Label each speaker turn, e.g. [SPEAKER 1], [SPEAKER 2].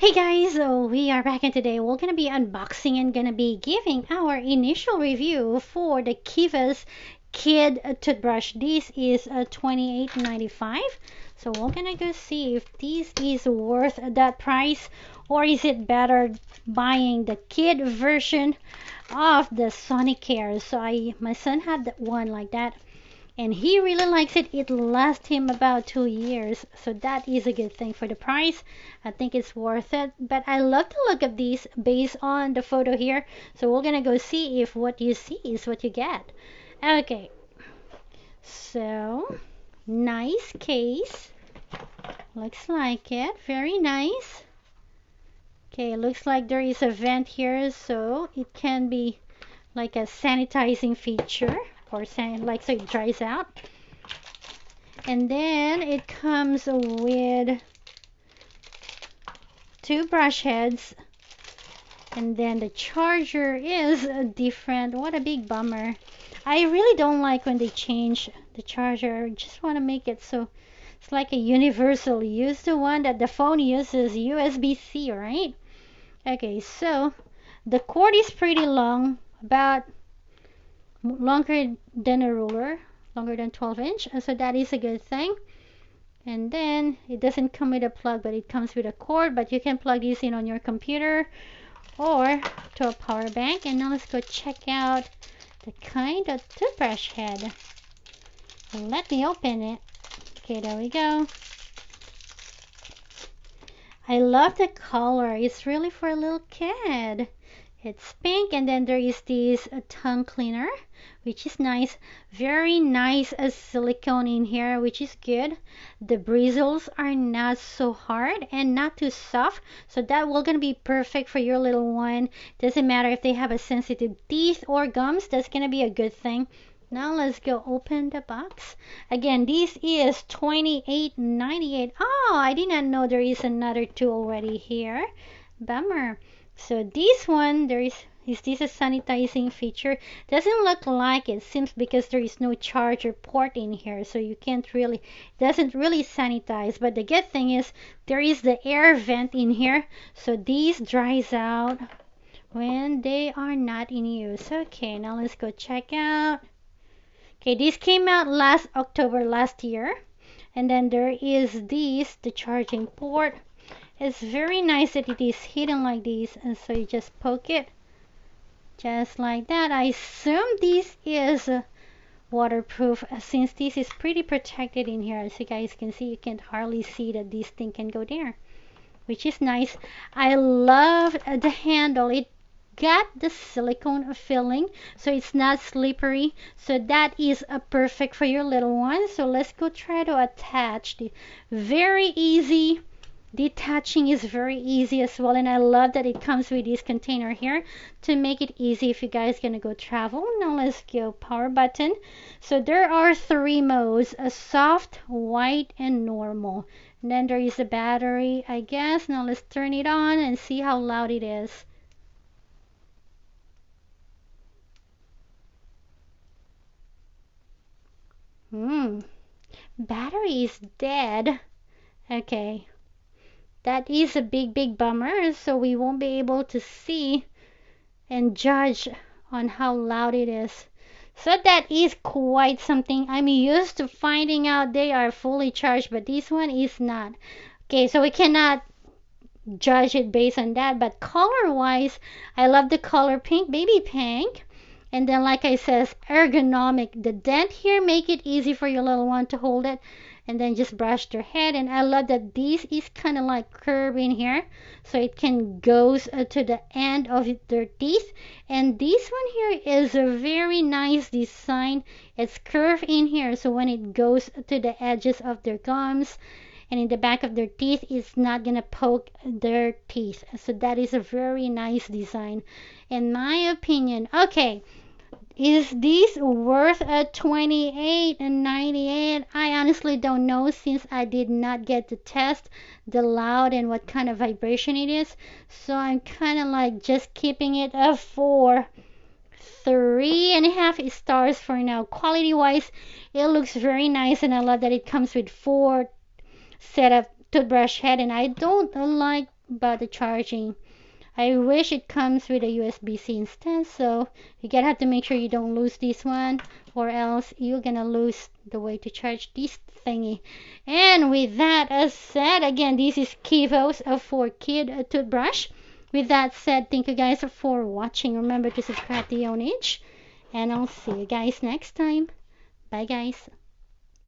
[SPEAKER 1] Hey guys, so we are back, and today we're gonna be unboxing and gonna be giving our initial review for the KIVOS Kid Toothbrush. This is $28.95. So we're gonna go see if this is worth that price, or is it better buying the kid version of the Sonicare. So my son had one like that, and he really likes it. It lasts him about 2 years, so that is a good thing. For the price, I think it's worth it. But I love the look of these based on the photo here, so we're gonna go see if what you see is what you get. Okay, so nice case, looks like it, very nice. Okay, looks like there is a vent here, so it can be like a sanitizing feature, or like so it dries out. And then it comes with two brush heads, and then the charger is different. What a big bummer. I really don't like when they change the charger. I just want to make it so it's like a universal use. The one that the phone uses USB-C, right? Okay, so the cord is pretty long, about longer than a ruler, longer than 12-inch, so that is a good thing. And then it doesn't come with a plug, but it comes with a cord, but you can plug this in on your computer or to a power bank. And now let's go check out the kind of toothbrush head. Let me open it. Okay, there we go. I love the color. It's really for a little kid. It's pink, and then there is this tongue cleaner, which is nice. Very nice silicone in here, which is good. The bristles are not so hard and not too soft, so that will gonna be perfect for your little one. Doesn't matter if they have a sensitive teeth or gums, that's gonna be a good thing. Now let's go open the box. Again, this is $28.98. Oh, I did not know there is another two already here. Bummer. So this one, is this a sanitizing feature? Doesn't look like it. Seems because there is no charger port in here, so you can't really, doesn't really sanitize. But the good thing is there is the air vent in here, so these dries out when they are not in use. Okay, now let's go check out. Okay, this came out last October last year. And then there is this, the charging port. It's very nice that it is hidden like this, and so you just poke it just like that. I assume this is waterproof, since this is pretty protected in here. As you guys can see, you can't hardly see that this thing can go there, which is nice. I love the handle. It got the silicone filling, so it's not slippery, so that is perfect for your little one. So let's go try to attach the, very easy. Detaching is very easy as well, and I love that it comes with this container here to make it easy if you guys gonna go travel. Now let's go power button. So there are three modes: a soft, white, and normal. And then there is a battery, I guess. Now let's turn it on and see how loud it is. Battery is dead. Okay. That is a big bummer, so we won't be able to see and judge on how loud it is. So that is quite something. I'm used to finding out they are fully charged, but this one is not. Okay, so we cannot judge it based on that, but color wise, I love the color pink, baby pink. And then, like I says, ergonomic. The dent here make it easy for your little one to hold it, and then just brush their head. And I love that this is kind of like curved in here, so it can goes to the end of their teeth. And this one here is a very nice design. It's curved in here, so when it goes to the edges of their gums and in the back of their teeth, it's not gonna poke their teeth. So that is a very nice design, in my opinion. Okay, is this worth a $28.98? I honestly don't know, since I did not get to test the loud and what kind of vibration it is. So I'm kind of like just keeping it up for 3.5 stars for now. Quality wise, it looks very nice, and I love that it comes with 4 set of toothbrush head, and I don't like about the charging. I wish it comes with a USB-C instead, so you gotta have to make sure you don't lose this one, or else you're gonna lose the way to charge this thingy. And with that said, again, this is KIVOS for Kid Toothbrush. With that said, thank you guys for watching. Remember to subscribe to Yonage, and I'll see you guys next time. Bye, guys.